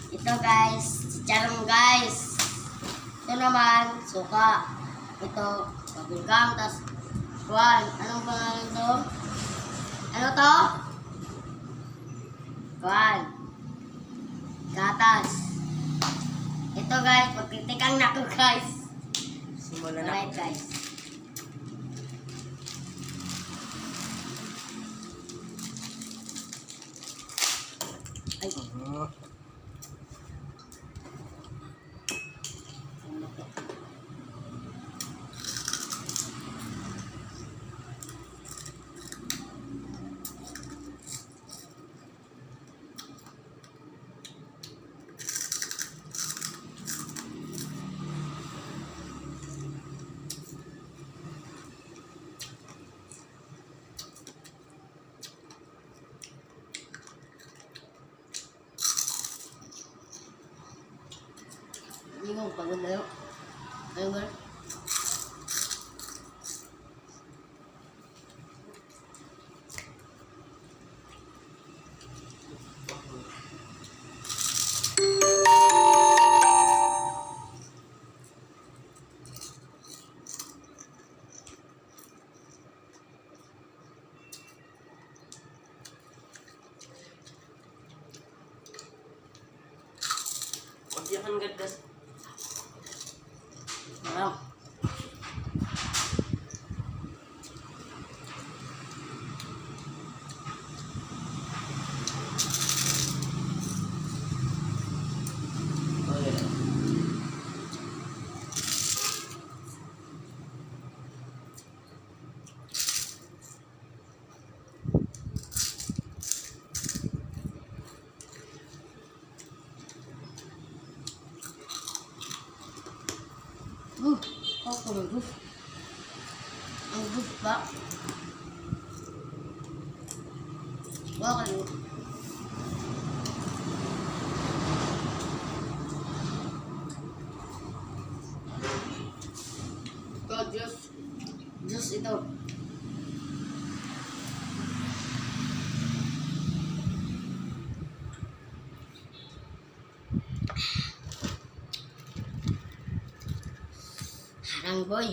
Ito guys, chicharon guys. Ito naman, suka. Ito, pabulgang. Tapos, kuwan. Anong pangalan to? Ano to? Kuwan. Gatas. Ito guys, pagtitikang na ko guys. Simulan na. Alright guys. Ay, hindi mo pagod na yun. Ayun ba? Pagyakan gadas. Sarap. Ako ng goof. Ang goof ba? Bakit? Ito, juice. Juice ito. Harang boy.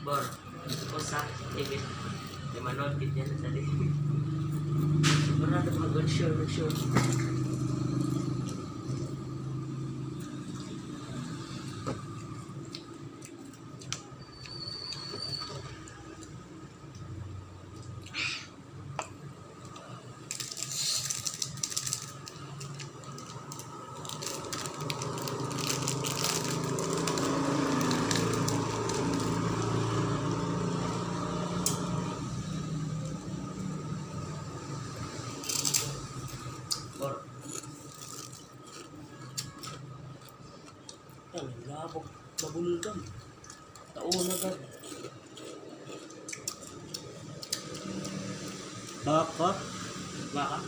Bor, ito sa TV. Di manood kit yan sa TV. Sigurado mag-sure. Bor. Yan, labog. Mabulgan. Taon agad. Baka? Baka?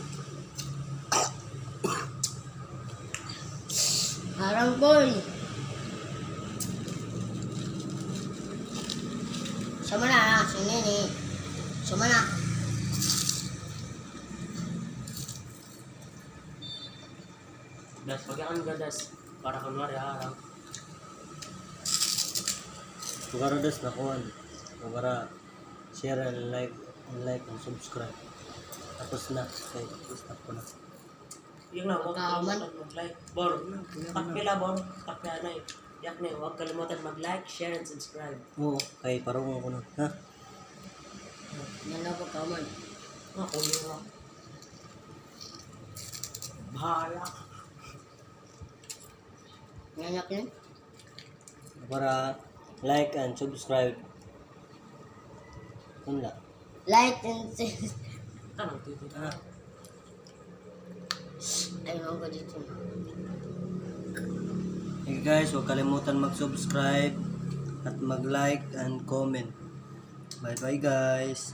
Harang boy. Sama na, si Nini. Sama na. Das, pagyakan gadas. Para kunwari harang. Para das na kuhan. Para share and like and subscribe. Tapos na. Okay, stop ko na. Yung na, huwag Pagkaman. kalimutan mag-like. Bor, takpila Bor. Takpila na eh. Yak na eh, huwag kalimutan mag-like, share, and subscribe. Oo, kay parang ko na. Ha? Yan na pagkaman. Ako yun. Bahala. Ngayak yun. Para like and subscribe. Yun lang. Like and share. Tanong tito na. Ayun ko dito. Hey guys, huwag kalimutan mag-subscribe at mag-like and comment. Bye bye guys.